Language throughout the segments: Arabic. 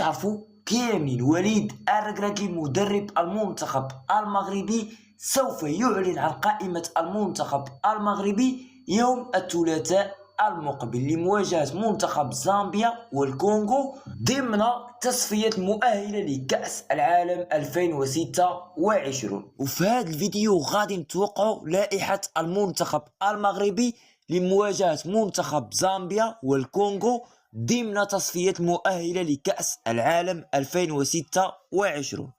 تعرفوا كاملين وليد الركراكي مدرب المنتخب المغربي سوف يعلن عن قائمة المنتخب المغربي يوم الثلاثاء المقبل لمواجهة منتخب زامبيا والكونغو ضمن تصفية المؤهلة لكأس العالم 2026. وفي هذا الفيديو غادي نتوقعوا لائحة المنتخب المغربي لمواجهة منتخب زامبيا والكونغو ضمن تصفية المؤهلة لكأس العالم 2026.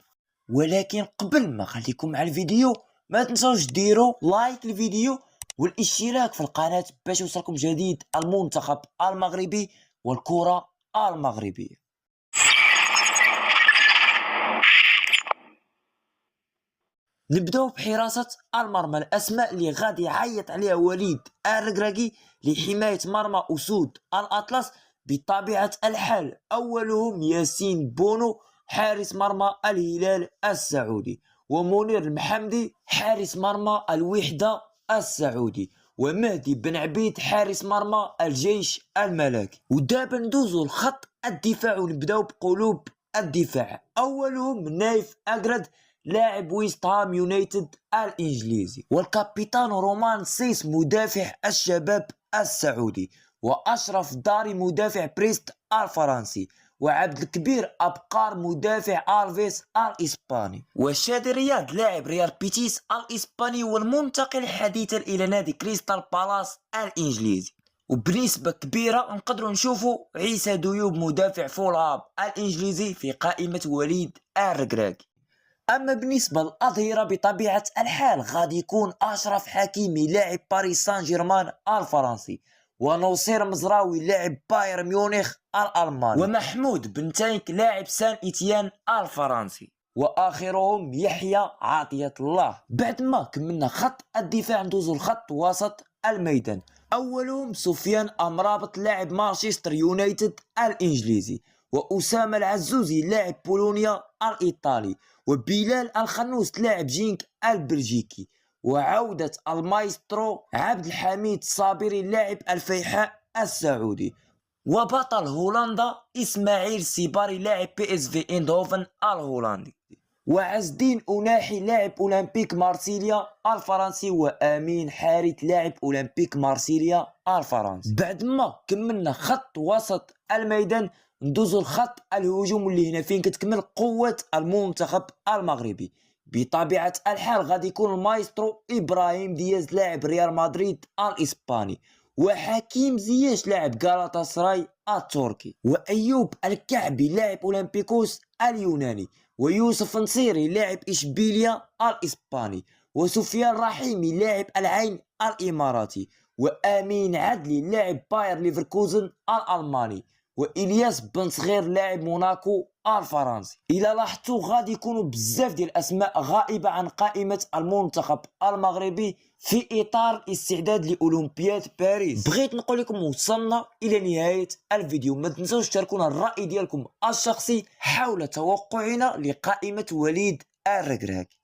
ولكن قبل ما نخليكم مع الفيديو ما تنسوش ديروا لايك للفيديو والاشتراك في القناة باش يوصلكم جديد المنتخب المغربي والكرة المغربية. نبداو بحراسة المرمى. الأسماء اللي غادي يعيط عليها وليد الركراكي لحماية مرمى أسود الأطلس بطبيعة الحال أولهم ياسين بونو حارس مرمى الهلال السعودي، ومنير المحمدي حارس مرمى الوحدة السعودي، ومهدي بن عبيد حارس مرمى الجيش الملكي. ودابا ندوزو لخط الدفاع ونبداو بقلوب الدفاع. أولهم نايف أقرد لاعب ويست هام يونايتد الإنجليزي، والكابيتان رومان سيس مدافع الشباب السعودي، وأشرف داري مدافع بريست الفرنسي، وعبد الكبير أبقار مدافع ألفيس الإسباني، وشادي رياض لاعب ريال بيتيس الإسباني والمنتقل حديثا إلى نادي كريستال بالاس الإنجليزي. وبنسبة كبيرة نقدروا نشوفوا عيسى ديوب مدافع فولهام الإنجليزي في قائمة وليد الركراكي. أما بالنسبة للأظهرة بطبيعة الحال غادي يكون أشرف حكيمي لاعب باريس سان جيرمان الفرنسي، ونصير مزراوي لاعب بايرن ميونخ الألماني، ومحمود بن تانك لاعب سان إتيان الفرنسي، وآخرهم يحيى عطية الله. بعد ما كملنا خط الدفاع ندوزو لخط وسط الميدان. أولهم سفيان أمرابط لاعب مانشستر يونايتد الإنجليزي، وأسامة العزوزي لاعب بولونيا الإيطالي، وبلال الخنوس لاعب جينك البلجيكي، وعودة المايسترو عبد الحميد الصابري لاعب الفيحاء السعودي، وبطل هولندا إسماعيل سيباري لاعب بي اس في ايندهوفن الهولندي، وعز الدين أناحي لاعب أولمبيك مارسيليا الفرنسي، وأمين حارث لاعب أولمبيك مارسيليا الفرنسي. بعد ما كملنا خط وسط الميدان ندوزو الخط الهجوم اللي هنا فين كتكمل قوة المنتخب المغربي. بطبيعة الحال غادي يكون المايسترو إبراهيم دياز لاعب ريال مدريد الإسباني، وحكيم زياش لاعب غالاطاسراي التركي، وأيوب الكعبي لاعب أولمبيكوس اليوناني، ويوسف نصيري لاعب إشبيليا الإسباني، وسفيان رحيمي لاعب العين الإماراتي، وأمين عدلي لاعب باير ليفركوزن الألماني، وإلياس بن صغير لاعب موناكو الفرنسي. إلى لاحظتوا غادي يكونوا بزاف ديال الأسماء غائبة عن قائمة المنتخب المغربي في إطار الاستعداد لأولمبياد باريس. بغيت نقول لكم وصلنا إلى نهاية الفيديو. ما تنسوش تشاركونا الرأي ديالكم الشخصي حول توقعنا لقائمة وليد الركراكي.